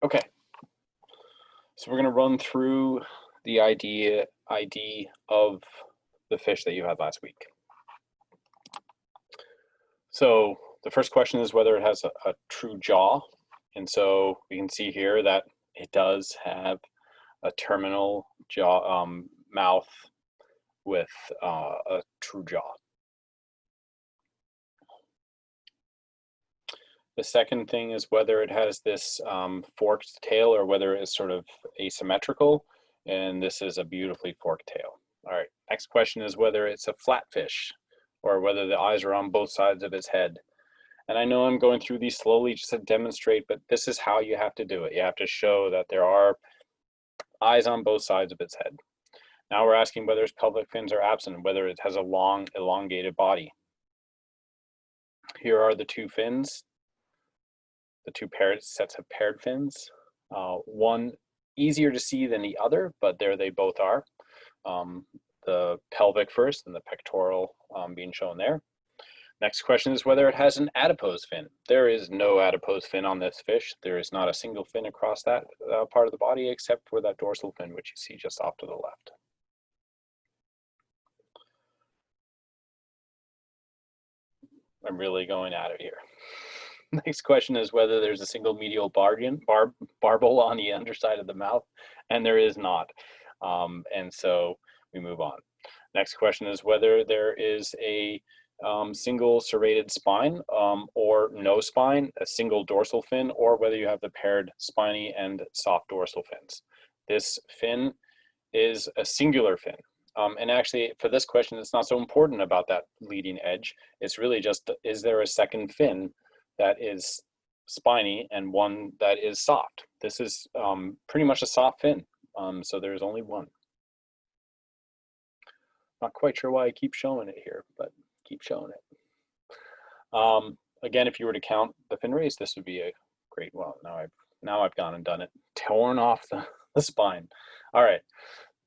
Okay, so we're going to run through the ID of the fish that you had last week. So the first question is whether it has a true jaw. And so we can see here that it does have a terminal jaw, mouth with a true jaw. The second thing is whether it has this forked tail or whether it's sort of asymmetrical, and this is a beautifully forked tail. All right, next question is whether it's a flatfish or whether the eyes are on both sides of its head. And I know I'm going through these slowly just to demonstrate, but this is how you have to do it. You have to show that there are eyes on both sides of its head. Now we're asking whether its pelvic fins are absent, whether it has a long, elongated body. Here are the two fins, the two sets of paired fins. One easier to see than the other, but there they both are. The pelvic first and the pectoral being shown there. Next question is whether it has an adipose fin. There is no adipose fin on this fish. There is not a single fin across that part of the body except for that dorsal fin, which you see just off to the left. I'm really going at it here. Next question is whether there's a single medial barbel on the underside of the mouth, and there is not. And so we move on. Next question is whether there is a single serrated spine or no spine, a single dorsal fin, or whether you have the paired spiny and soft dorsal fins. This fin is a singular fin. And actually, for this question, it's not so important about that leading edge. It's really just, is there a second fin that is spiny and one that is soft? This is pretty much a soft fin, so there's only one. Not quite sure why I keep showing it here, but keep showing it. Again, if you were to count the fin rays, this would be a great, well, now I've gone and done it, torn off the spine. All right,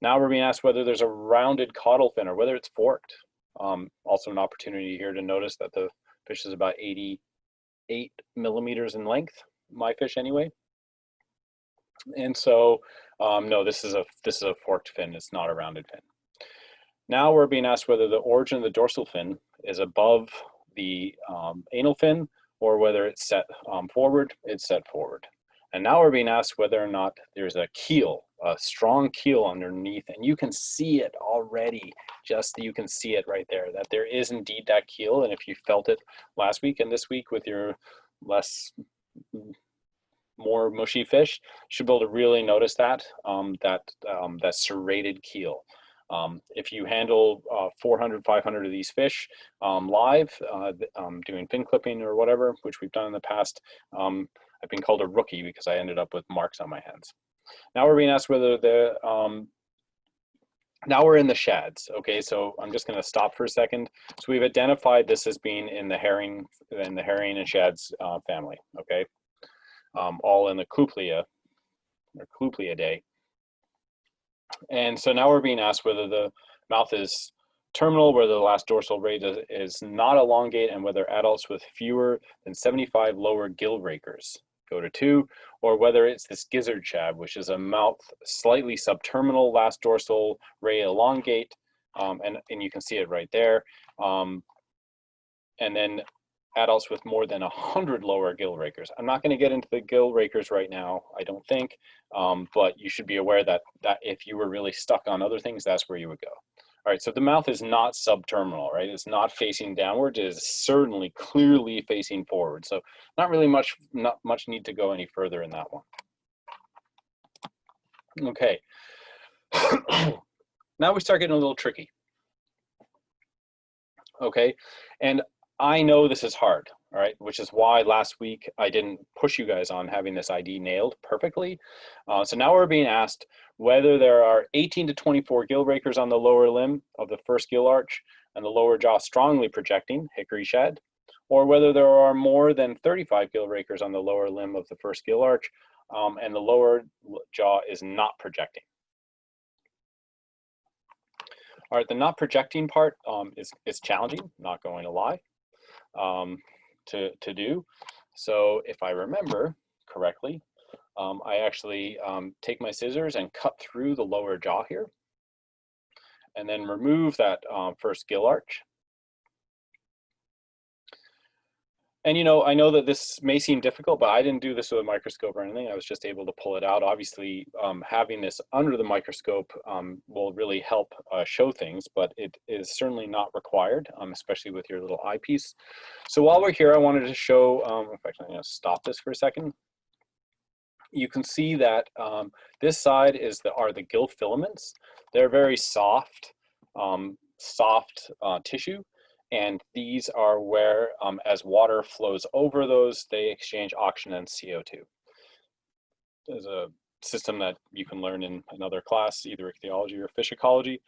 now we're being asked whether there's a rounded caudal fin or whether it's forked. Also an opportunity here to notice that the fish is about 88 millimeters in length, my fish anyway. And so, no, this is a forked fin, it's not a rounded fin. Now we're being asked whether the origin of the dorsal fin is above the anal fin or whether it's set forward, it's set forward. And now we're being asked whether or not there's a keel, a strong keel underneath, and you can see it already, you can see it right there, that there is indeed that keel. And if you felt it last week and this week with your more mushy fish, you should be able to really notice that, that serrated keel. If you handle 400, 500 of these fish live, doing fin clipping or whatever, which we've done in the past, I've been called a rookie because I ended up with marks on my hands. Now we're being asked whether now we're in the shads. Okay, so I'm just going to stop for a second. So we've identified this as being in the herring and shads family. Okay, all in the Cluplia or Cluplidae. And so now we're being asked whether the mouth is terminal, whether the last dorsal ray is not elongate, and whether adults with fewer than 75 lower gill rakers go to 2, or whether it's this gizzard shad, which is a mouth slightly subterminal, last dorsal ray elongate, and you can see it right there. And then adults with more than 100 lower gill rakers. I'm not going to get into the gill rakers right now, I don't think, but you should be aware that if you were really stuck on other things, that's where you would go. All right, so the mouth is not subterminal, right? It's not facing downward. It is certainly clearly facing forward. So not much need to go any further in that one. Okay. Now we start getting a little tricky. Okay, and I know this is hard, all right, which is why last week I didn't push you guys on having this ID nailed perfectly. So now we're being asked whether there are 18 to 24 gill rakers on the lower limb of the first gill arch and the lower jaw strongly projecting, hickory shad, or whether there are more than 35 gill rakers on the lower limb of the first gill arch and the lower jaw is not projecting. All right, the not projecting part is challenging, not going to lie, to do. So if I remember correctly, I actually take my scissors and cut through the lower jaw here, and then remove that first gill arch. And, you know, I know that this may seem difficult, but I didn't do this with a microscope or anything. I was just able to pull it out. Obviously, having this under the microscope will really help show things, but it is certainly not required, especially with your little eyepiece. So while we're here, I wanted to show, in fact, I'm going to stop this for a second. You can see that this side are the gill filaments. They're very soft, tissue. And these are where, as water flows over those, they exchange oxygen and CO2. There's a system that you can learn in another class, either ichthyology or fish ecology.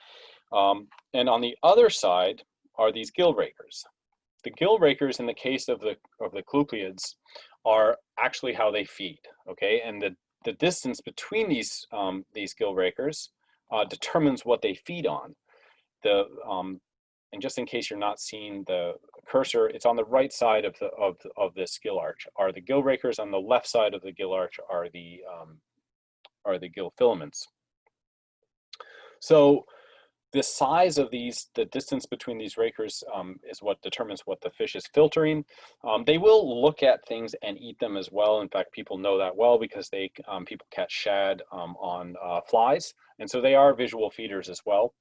And on the other side are these gill rakers. The gill rakers, in the case of the clupeids, are actually how they feed. Okay, and the distance between these gill rakers determines what they feed on. And just in case you're not seeing the cursor, it's on the right side of this gill arch are the gill rakers. On the left side of the gill arch are the gill filaments. So the size of these, the distance between these rakers is what determines what the fish is filtering. They will look at things and eat them as well. In fact, people know that well because people catch shad on flies. And so they are visual feeders as well.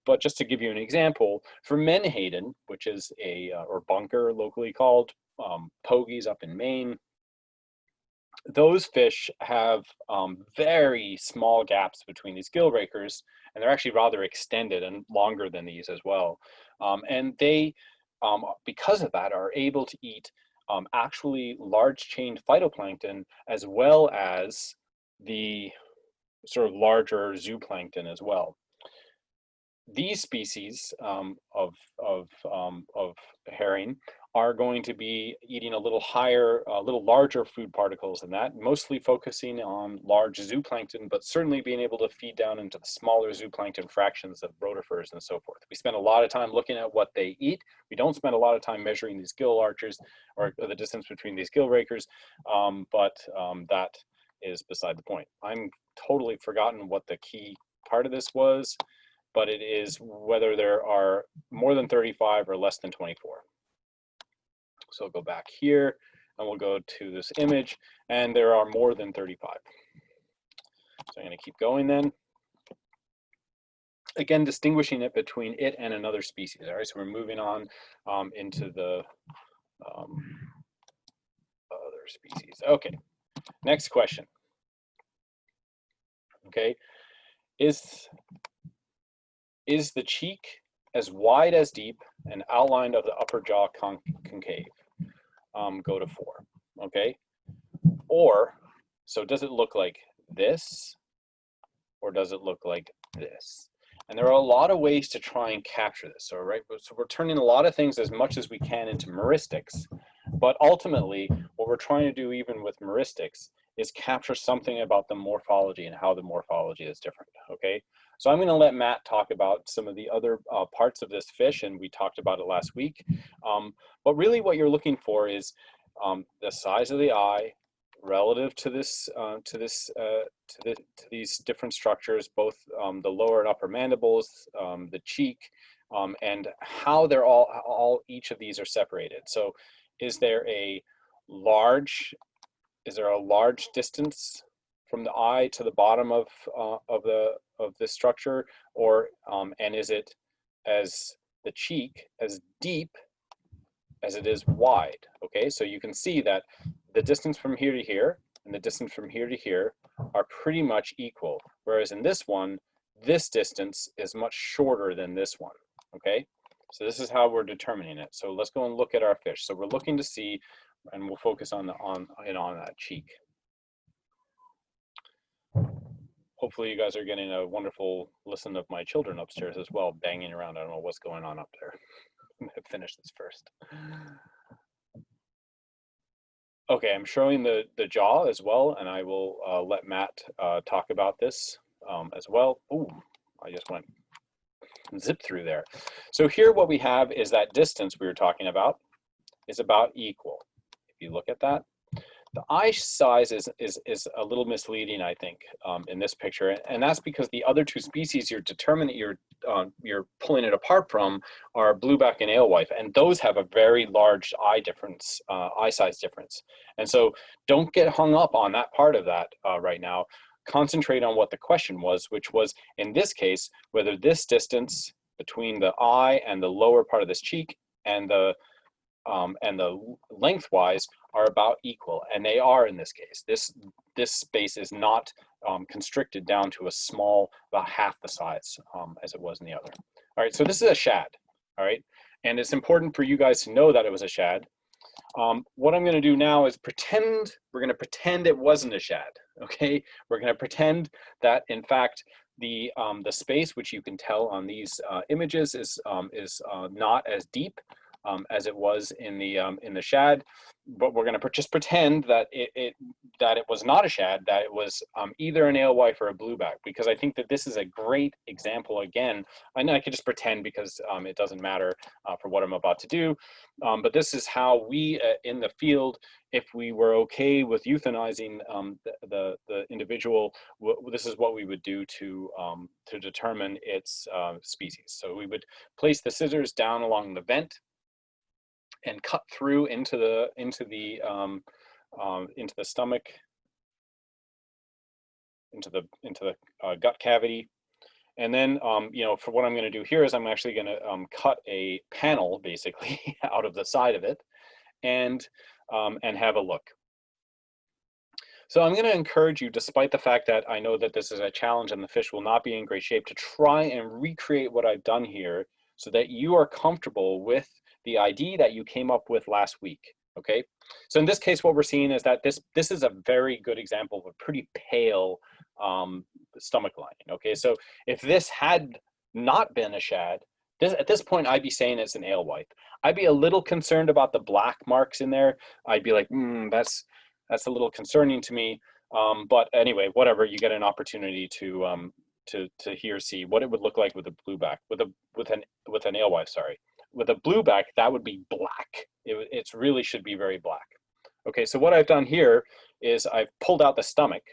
But just to give you an example, for menhaden, which is or bunker locally called, pogies up in Maine, those fish have very small gaps between these gill rakers, and they're actually rather extended and longer than these as well. And they, because of that, are able to eat actually large-chained phytoplankton as well as the sort of larger zooplankton as well. These species of herring are going to be eating a little larger food particles than that, mostly focusing on large zooplankton, but certainly being able to feed down into the smaller zooplankton fractions of rotifers and so forth. We spend a lot of time looking at what they eat. We don't spend a lot of time measuring these gill archers or the distance between these gill rakers, but that is beside the point. I'm totally forgotten what the key part of this was, but it is whether there are more than 35 or less than 24. So I'll go back here and we'll go to this image, and there are more than 35. So I'm going to keep going then. Again, distinguishing it between it and another species. All right, so we're moving on into the other species. Okay, next question. Okay, is the cheek as wide as deep and outline of the upper jaw concave? Go to 4, okay? Or, so does it look like this, or does it look like this? And there are a lot of ways to try and capture this, all right? So we're turning a lot of things as much as we can into meuristics, but ultimately, what we're trying to do even with meuristics is capture something about the morphology and how the morphology is different, okay? So I'm going to let Matt talk about some of the other parts of this fish, and we talked about it last week. But really what you're looking for is the size of the eye relative to this, to these different structures, both the lower and upper mandibles, the cheek, and how they're each of these are separated. So is there a large distance from the eye to the bottom of this structure, or and is it as the cheek as deep as it is wide? Okay, so you can see that the distance from here to here and the distance from here to here are pretty much equal, whereas in this one, this distance is much shorter than this one. Okay, so this is how we're determining it. So let's go and look at our fish. So we're looking to see, and we'll focus on that cheek. Hopefully you guys are getting a wonderful listen of my children upstairs as well, banging around. I don't know what's going on up there. I'm gonna finish this first. Okay, I'm showing the jaw as well, and I will let Matt talk about this as well. Ooh, I just went zip through there. So here what we have is that distance we were talking about is about equal. If you look at that, The eye size is a little misleading, I think, in this picture, and that's because the other two species you're determining you're pulling it apart from are blueback and alewife, and those have a very large eye difference, eye size difference. And so don't get hung up on that part of that right now. Concentrate on what the question was, which was, in this case, whether this distance between the eye and the lower part of this cheek and the lengthwise are about equal, and they are in this case. This space is not constricted down to a small, about half the size as it was in the other. All right, so this is a shad, all right? And it's important for you guys to know that it was a shad. What I'm gonna do now is we're gonna pretend it wasn't a shad, okay? We're gonna pretend that, in fact, the space, which you can tell on these images, is not as deep as it was in the shad, but we're going to just pretend that it was not a shad, that it was either an alewife or a blueback, because I think that this is a great example. Again, I know I could just pretend because it doesn't matter for what I'm about to do, but this is how we in the field, if we were okay with euthanizing the individual, this is what we would do to determine its species. So we would place the scissors down along the vent and cut through into the stomach, into the gut cavity, and then you know, for what I'm going to do here is I'm actually going to cut a panel basically out of the side of it, and have a look. So I'm going to encourage you, despite the fact that I know that this is a challenge and the fish will not be in great shape, to try and recreate what I've done here so that you are comfortable with the ID that you came up with last week, okay? So in this case, what we're seeing is that this is a very good example of a pretty pale stomach lining, okay? So if this had not been a shad, at this point, I'd be saying it's an alewife. I'd be a little concerned about the black marks in there. I'd be like, that's a little concerning to me. But anyway, whatever, you get an opportunity to see what it would look like with a blueback, with an alewife, sorry. With a blueback, that would be black. It really should be very black. Okay, so what I've done here is I've pulled out the stomach.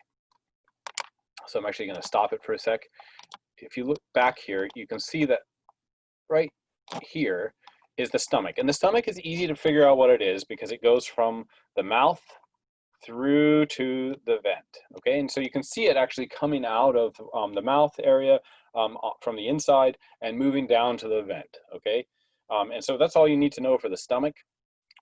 So I'm actually going to stop it for a sec. If you look back here, you can see that right here is the stomach. And the stomach is easy to figure out what it is because it goes from the mouth through to the vent, okay? And so you can see it actually coming out of the mouth area from the inside and moving down to the vent, okay? And so that's all you need to know for the stomach.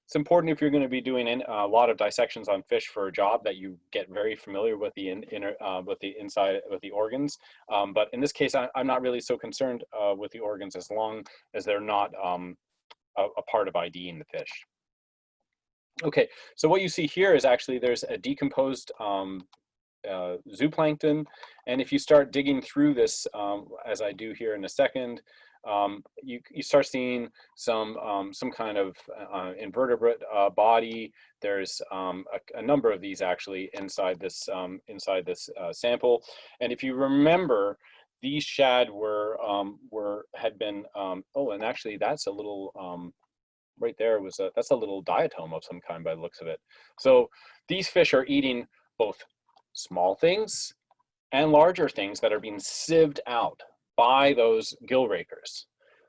It's important if you're going to be doing a lot of dissections on fish for a job that you get very familiar with the inside, with the organs. But in this case, I'm not really so concerned with the organs as long as they're not a part of IDing the fish. Okay, so what you see here is actually there's a decomposed zooplankton, and if you start digging through this, as I do here in a second, you start seeing some kind of invertebrate body. There's a number of these actually inside this sample, and if you remember, these shad had been oh, and actually that's a little right there was that's a little diatom of some kind by the looks of it. So these fish are eating both small things and larger things that are being sieved out by those gill rakers.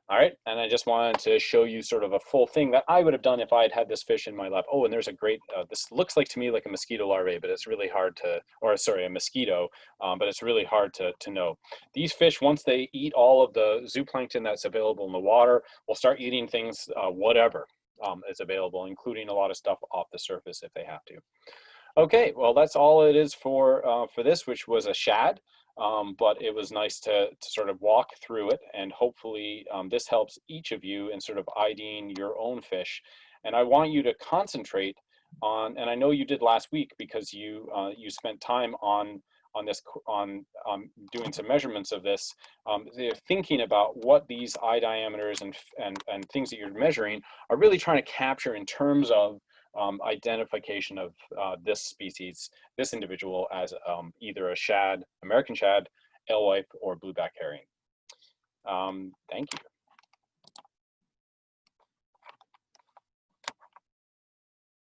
All right, and I just wanted to show you sort of a full thing that I would have done if I had had this fish in my lab. Oh, and there's a great, this looks like to me like a mosquito larvae, but it's really hard to, or sorry, a mosquito, but it's really hard to know. These fish, once they eat all of the zooplankton that's available in the water, will start eating things, whatever is available, including a lot of stuff off the surface if they have to. Okay, well, that's all it is for this, which was a shad. But it was nice to sort of walk through it, and hopefully this helps each of you in sort of IDing your own fish. And I want you to concentrate on, and I know you did last week because you spent time on doing some measurements of this, thinking about what these eye diameters and things that you're measuring are really trying to capture in terms of identification of this species, this individual, as either a shad, American shad, alewife, or blueback herring. Thank you.